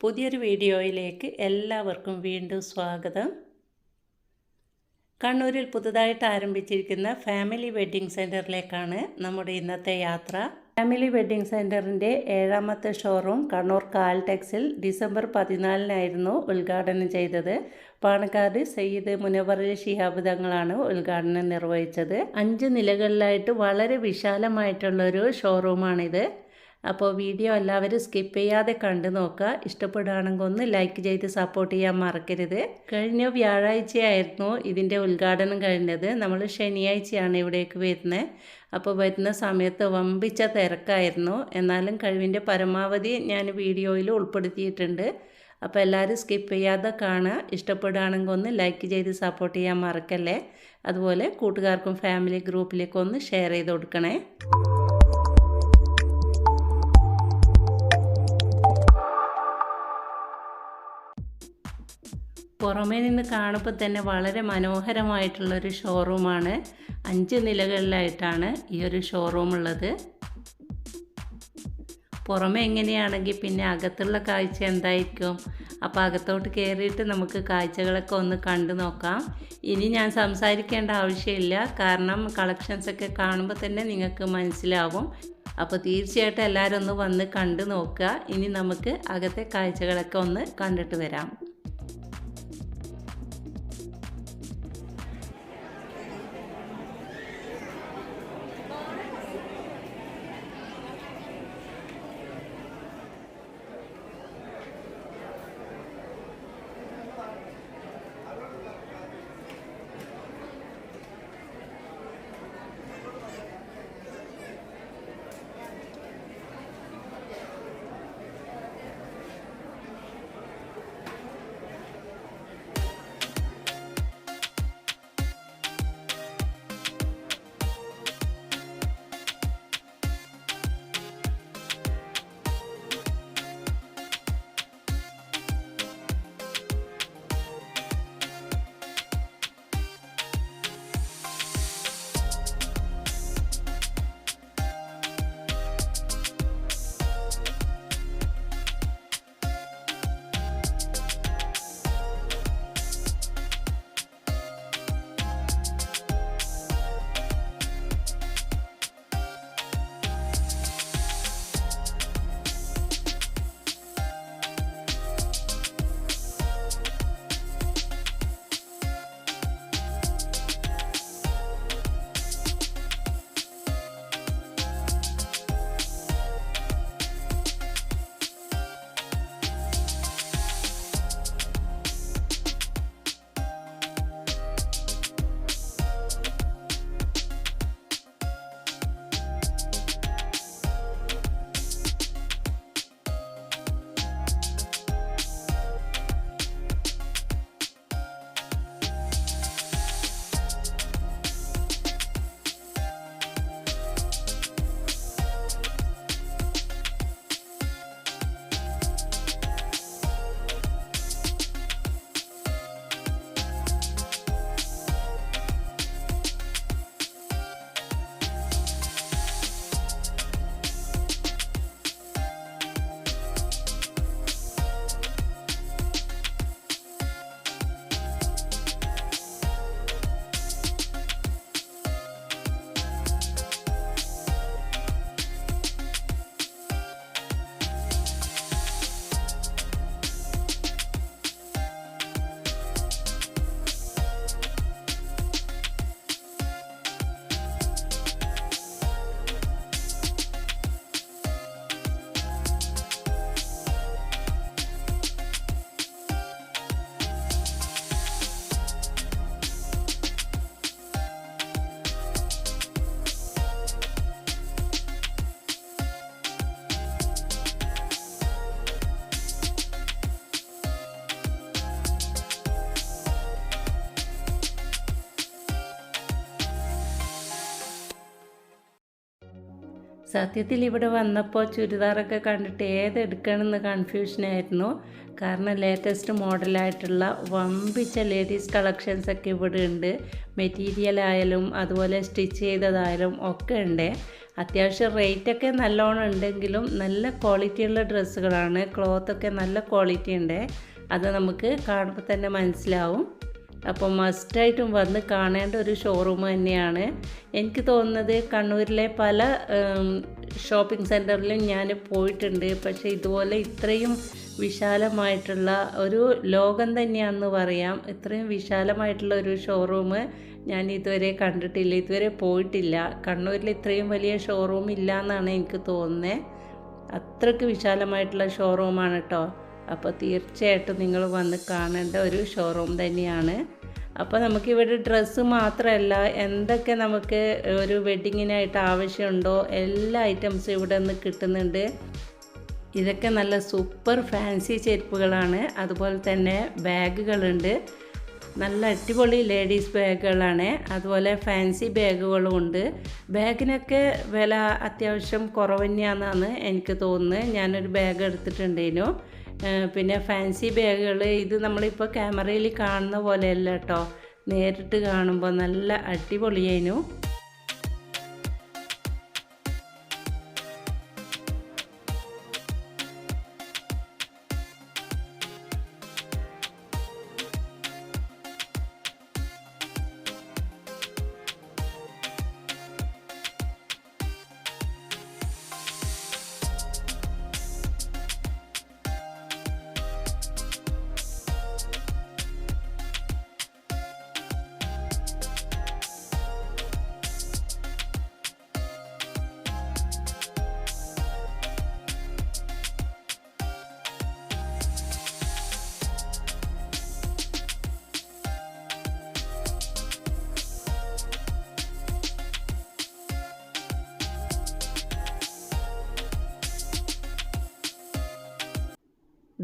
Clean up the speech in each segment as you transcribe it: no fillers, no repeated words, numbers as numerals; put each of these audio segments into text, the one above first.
പുതിയൊരു വീഡിയോയിലേക്ക് എല്ലാവർക്കും വീണ്ടും സ്വാഗതം. കണ്ണൂരിൽ പുതുതായിട്ട് ആരംഭിച്ചിരിക്കുന്ന ഫാമിലി വെഡ്ഡിംഗ് സെൻറ്ററിലേക്കാണ് നമ്മുടെ ഇന്നത്തെ യാത്ര. ഫാമിലി വെഡ്ഡിംഗ് സെൻറ്ററിൻ്റെ 7ാമത്തെ ഷോറൂം കണ്ണൂർ കാൽടെക്സിൽ ഡിസംബർ 14-നായിരുന്നു ഉദ്ഘാടനം ചെയ്തത്. പാണക്കാട് സയ്യിദ് മുനവ്വർ ശിഹാബ് തങ്ങളാണ് ഉദ്ഘാടനം നിർവഹിച്ചത്. 5 നിലകളിലായിട്ട് വളരെ വിശാലമായിട്ടുള്ളൊരു ഷോറൂമാണിത്. അപ്പോൾ വീഡിയോ എല്ലാവരും സ്കിപ്പ് ചെയ്യാതെ കണ്ടു നോക്കുക. ഇഷ്ടപ്പെടുകയാണെങ്കിൽ ഒന്ന് ലൈക്ക് ചെയ്ത് സപ്പോർട്ട് ചെയ്യാൻ മറക്കരുത്. കഴിഞ്ഞ വ്യാഴാഴ്ചയായിരുന്നു ഇതിൻ്റെ ഉദ്ഘാടനം കഴിഞ്ഞത്. നമ്മൾ ശനിയാഴ്ചയാണ് ഇവിടേക്ക് വരുന്നത്. അപ്പോൾ വരുന്ന സമയത്ത് വമ്പിച്ച തിരക്കായിരുന്നു. എന്നാലും കഴിവിൻ്റെ പരമാവധി ഞാൻ വീഡിയോയിൽ ഉൾപ്പെടുത്തിയിട്ടുണ്ട്. അപ്പോൾ എല്ലാവരും സ്കിപ്പ് ചെയ്യാതെ കാണുക. ഇഷ്ടപ്പെടുകയാണെങ്കിൽ ഒന്ന് ലൈക്ക് ചെയ്ത് സപ്പോർട്ട് ചെയ്യാൻ മറക്കല്ലേ. അതുപോലെ കൂട്ടുകാർക്കും ഫാമിലി ഗ്രൂപ്പിലേക്കും ഒന്ന് ഷെയർ ചെയ്ത് കൊടുക്കണേ. പുറമേ നിന്ന് കാണുമ്പോൾ തന്നെ വളരെ മനോഹരമായിട്ടുള്ളൊരു ഷോറൂമാണ്. 5 നിലകളിലായിട്ടാണ് ഈ ഒരു ഷോറൂം ഉള്ളത്. പുറമേ എങ്ങനെയാണെങ്കിൽ പിന്നെ അകത്തുള്ള കാഴ്ച എന്തായിരിക്കും? അപ്പോൾ അകത്തോട്ട് കയറിയിട്ട് നമുക്ക് കാഴ്ചകളൊക്കെ ഒന്ന് കണ്ടു നോക്കാം. ഇനി ഞാൻ സംസാരിക്കേണ്ട ആവശ്യമില്ല, കാരണം കളക്ഷൻസൊക്കെ കാണുമ്പോൾ തന്നെ നിങ്ങൾക്ക് മനസ്സിലാവും. അപ്പോൾ തീർച്ചയായിട്ടും എല്ലാവരും ഒന്ന് വന്ന് കണ്ടു നോക്കുക. ഇനി നമുക്ക് അകത്തെ കാഴ്ചകളൊക്കെ ഒന്ന് കണ്ടിട്ട് വരാം. സത്യത്തിൽ ഇവിടെ വന്നപ്പോൾ ചുരിദാറൊക്കെ കണ്ടിട്ട് ഏതെടുക്കണമെന്ന് കൺഫ്യൂഷനായിരുന്നു. കാരണം ലേറ്റസ്റ്റ് മോഡലായിട്ടുള്ള വമ്പിച്ച ലേഡീസ് കളക്ഷൻസൊക്കെ ഇവിടെ ഉണ്ട്. മെറ്റീരിയൽ ആയാലും അതുപോലെ സ്റ്റിച്ച് ചെയ്തതായാലും ഒക്കെ ഉണ്ട്. അത്യാവശ്യം റേറ്റൊക്കെ നല്ലോണം ഉണ്ടെങ്കിലും നല്ല ക്വാളിറ്റിയുള്ള ഡ്രസ്സുകളാണ്. ക്ലോത്തൊക്കെ നല്ല ക്വാളിറ്റി ഉണ്ട്, അത് നമുക്ക് കാണുമ്പോൾ തന്നെ മനസ്സിലാവും. അപ്പോൾ മസ്റ്റായിട്ടും വന്ന് കാണേണ്ട ഒരു ഷോറൂം തന്നെയാണ്. എനിക്ക് തോന്നുന്നത് കണ്ണൂരിലെ പല ഷോപ്പിംഗ് സെൻറ്ററിലും ഞാൻ പോയിട്ടുണ്ട്, പക്ഷേ ഇതുപോലെ ഇത്രയും വിശാലമായിട്ടുള്ള ഒരു ലോകം തന്നെയാണെന്ന് പറയാം. ഇത്രയും വിശാലമായിട്ടുള്ള ഒരു ഷോറൂം ഞാൻ ഇതുവരെ കണ്ടിട്ടില്ല, ഇതുവരെ പോയിട്ടില്ല. കണ്ണൂരിൽ ഇത്രയും വലിയ ഷോറൂം ഇല്ല എന്നാണ് എനിക്ക് തോന്നുന്നത്. അത്രയ്ക്ക് വിശാലമായിട്ടുള്ള ഷോറൂമാണ് കേട്ടോ. അപ്പോൾ തീർച്ചയായിട്ടും നിങ്ങൾ വന്ന് കാണേണ്ട ഒരു ഷോറൂം തന്നെയാണ്. അപ്പോൾ നമുക്കിവിടെ ഡ്രസ്സ് മാത്രമല്ല, എന്തൊക്കെ നമുക്ക് ഒരു വെഡ്ഡിങ്ങിനായിട്ട് ആവശ്യമുണ്ടോ എല്ലാ ഐറ്റംസും ഇവിടെ നിന്ന് കിട്ടുന്നുണ്ട്. ഇതൊക്കെ നല്ല സൂപ്പർ ഫാൻസി ചെരുപ്പുകളാണ്. അതുപോലെ തന്നെ ബാഗുകളുണ്ട്, നല്ല അടിപൊളി ലേഡീസ് ബാഗുകളാണ്. അതുപോലെ ഫാൻസി ബാഗുകളും ഉണ്ട്. ബാഗിനൊക്കെ വില അത്യാവശ്യം കുറവ് തന്നെയാണെന്നാണ് എനിക്ക് തോന്നുന്നത്. ഞാനൊരു ബാഗ് എടുത്തിട്ടുണ്ടേനു. പിന്നെ ഫാൻസി ബാഗുകൾ ഇത് നമ്മളിപ്പോൾ ക്യാമറയിൽ കാണുന്ന പോലെയല്ല കേട്ടോ, നേരിട്ട് കാണുമ്പോൾ നല്ല അടിപൊളിയായിരുന്നു.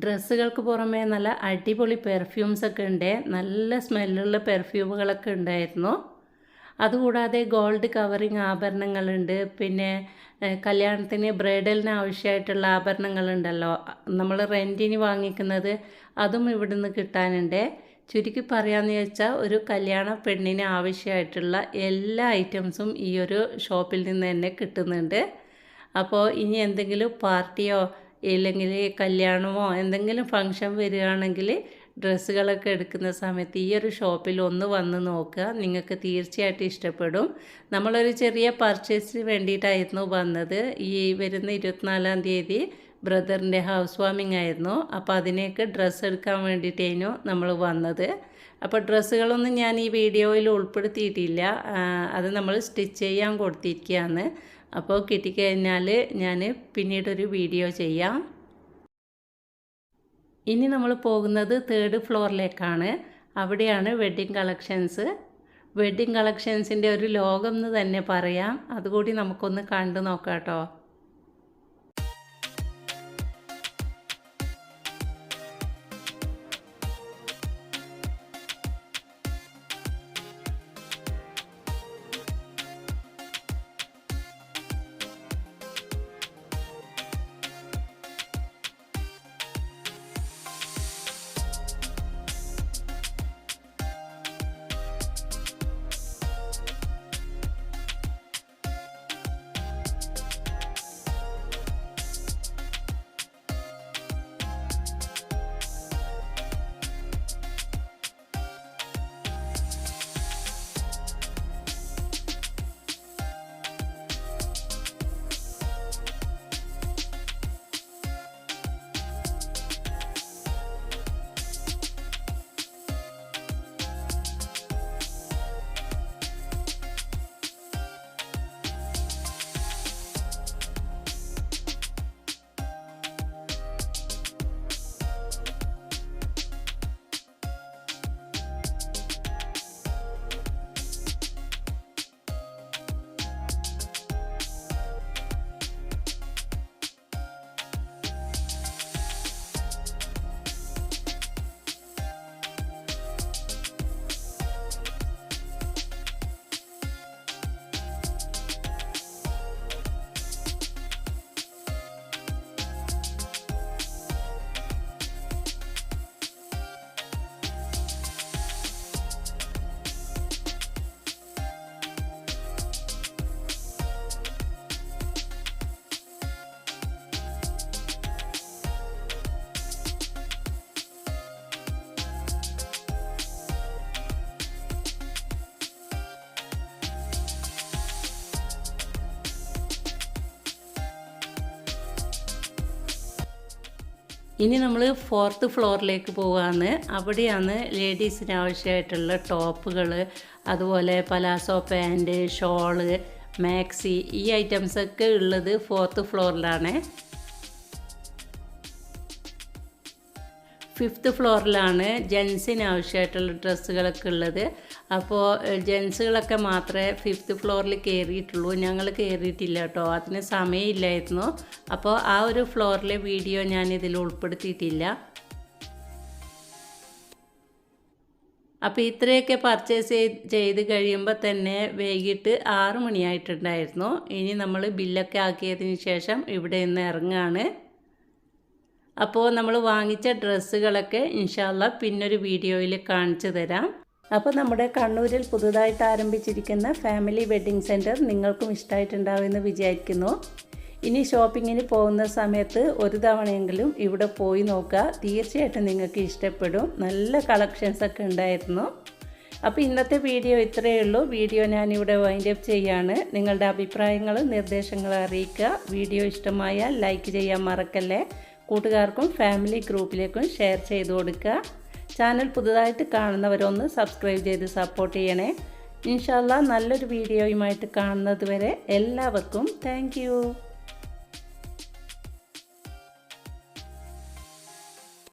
ഡ്രസ്സുകൾക്ക് പുറമേ നല്ല അടിപൊളി പെർഫ്യൂംസൊക്കെ ഉണ്ട്, നല്ല സ്മെല്ലുള്ള പെർഫ്യൂമുകളൊക്കെ ഉണ്ടായിരുന്നു. അതുകൂടാതെ ഗോൾഡ് കവറിങ് ആഭരണങ്ങളുണ്ട്. പിന്നെ കല്യാണത്തിന് ബ്രൈഡലിന് ആവശ്യമായിട്ടുള്ള ആഭരണങ്ങളുണ്ടല്ലോ, നമ്മൾ റെൻറ്റിന് വാങ്ങിക്കുന്നത്, അതും ഇവിടുന്ന് കിട്ടാനുണ്ട്. ചുരുക്കി പറയാമെന്ന് വെച്ചാൽ ഒരു കല്യാണ പെണ്ണിന് ആവശ്യമായിട്ടുള്ള എല്ലാ ഐറ്റംസും ഈ ഒരു ഷോപ്പിൽ നിന്ന് തന്നെ കിട്ടുന്നുണ്ട്. അപ്പോൾ ഇനി എന്തെങ്കിലും പാർട്ടിയോ ഇല്ലെങ്കിൽ കല്യാണമോ എന്തെങ്കിലും ഫംഗ്ഷൻ വരികയാണെങ്കിൽ ഡ്രസ്സുകളൊക്കെ എടുക്കുന്ന സമയത്ത് ഈ ഒരു ഷോപ്പിൽ ഒന്ന് വന്ന് നോക്കുക, നിങ്ങൾക്ക് തീർച്ചയായിട്ടും ഇഷ്ടപ്പെടും. നമ്മളൊരു ചെറിയ പർച്ചേസിന് വേണ്ടിയിട്ടായിരുന്നു വന്നത്. ഈ വരുന്ന 24-ാം തീയതി ബ്രദറിൻ്റെ ഹൗസ് വാമിംഗ് ആയിരുന്നു. അപ്പോൾ അതിനേക്ക് ഡ്രസ്സ് എടുക്കാൻ വേണ്ടിയിട്ടായിരുന്നു നമ്മൾ വന്നത്. അപ്പോൾ ഡ്രസ്സുകളൊന്നും ഞാൻ ഈ വീഡിയോയിൽ ഉൾപ്പെടുത്തിയിട്ടില്ല, അത് നമ്മൾ സ്റ്റിച്ച് ചെയ്യാൻ കൊടുത്തിരിക്കുകയാണ്. അപ്പോൾ കിട്ടിക്കഴിഞ്ഞാൽ ഞാൻ പിന്നീടൊരു വീഡിയോ ചെയ്യാം. ഇനി നമ്മൾ പോകുന്നത് 3rd ഫ്ലോറിലേക്കാണ്. അവിടെയാണ് വെഡ്ഡിങ് കളക്ഷൻസ്. വെഡ്ഡിങ് കളക്ഷൻസിൻ്റെ ഒരു ലോകം എന്ന് തന്നെ പറയാം. അതുകൂടി നമുക്കൊന്ന് കണ്ടു നോക്കാം കേട്ടോ. ഇനി നമ്മൾ 4th ഫ്ലോറിലേക്ക് പോവുകയാണ്. അവിടെയാണ് ലേഡീസിന് ആവശ്യമായിട്ടുള്ള ടോപ്പുകൾ, അതുപോലെ പലാസോ പാൻറ്റ്, ഷോള്, മാക്സി ഈ ഐറ്റംസൊക്കെ ഉള്ളത് 4th ഫ്ലോറിലാണ്. 5th ഫ്ലോറിലാണ് ജെൻസിന് ആവശ്യമായിട്ടുള്ള ഡ്രസ്സുകളൊക്കെ ഉള്ളത്. അപ്പോൾ ജെൻസുകളൊക്കെ മാത്രമേ 5th ഫ്ലോറിൽ കയറിയിട്ടുള്ളൂ. ഞങ്ങൾ കയറിയിട്ടില്ല കേട്ടോ, അതിന് സമയമില്ലായിരുന്നു. അപ്പോൾ ആ ഒരു ഫ്ലോറിലെ വീഡിയോ ഞാൻ ഇതിൽ ഉൾപ്പെടുത്തിയിട്ടില്ല. അപ്പോൾ ഇത്രയൊക്കെ പർച്ചേസ് ചെയ്ത് കഴിയുമ്പോൾ തന്നെ വൈകിട്ട് 6 മണിയായിട്ടുണ്ടായിരുന്നു. ഇനി നമ്മൾ ബില്ലൊക്കെ ആക്കിയതിന് ശേഷം ഇവിടെ നിന്ന് ഇറങ്ങുകയാണ്. അപ്പോൾ നമ്മൾ വാങ്ങിച്ച ഡ്രസ്സുകളൊക്കെ ഇൻഷാ അല്ലാഹ് പിന്നൊരു വീഡിയോയിൽ കാണിച്ചു തരാം. അപ്പോൾ നമ്മുടെ കണ്ണൂരിൽ പുതുതായിട്ട് ആരംഭിച്ചിരിക്കുന്ന ഫാമിലി വെഡ്ഡിംഗ് സെൻറ്റർ നിങ്ങൾക്കും ഇഷ്ടമായിട്ടുണ്ടാവുമെന്ന് വിചാരിക്കുന്നു. ഇനി ഷോപ്പിങ്ങിന് പോകുന്ന സമയത്ത് ഒരു തവണയെങ്കിലും ഇവിടെ പോയി നോക്കുക, തീർച്ചയായിട്ടും നിങ്ങൾക്ക് ഇഷ്ടപ്പെടും. നല്ല കളക്ഷൻസൊക്കെ ഉണ്ടായിരുന്നു. അപ്പോൾ ഇന്നത്തെ വീഡിയോ ഇത്രയേ ഉള്ളൂ. വീഡിയോ ഞാനിവിടെ വൈൻഡപ്പ് ചെയ്യാണ്. നിങ്ങളുടെ അഭിപ്രായങ്ങളും നിർദ്ദേശങ്ങളും അറിയിക്കുക. വീഡിയോ ഇഷ്ടമായാൽ ലൈക്ക് ചെയ്യാൻ മറക്കല്ലേ. കൂട്ടുകാർക്കും ഫാമിലി ഗ്രൂപ്പിലേക്കും ഷെയർ ചെയ്ത് കൊടുക്കുക. ചാനൽ പുതുതായിട്ട് കാണുന്നവരൊന്ന് സബ്സ്ക്രൈബ് ചെയ്ത് സപ്പോർട്ട് ചെയ്യണേ. ഇൻഷാ അല്ലാഹ് നല്ലൊരു വീഡിയോയുമായിട്ട് കാണുന്നത് വരെ എല്ലാവർക്കും താങ്ക്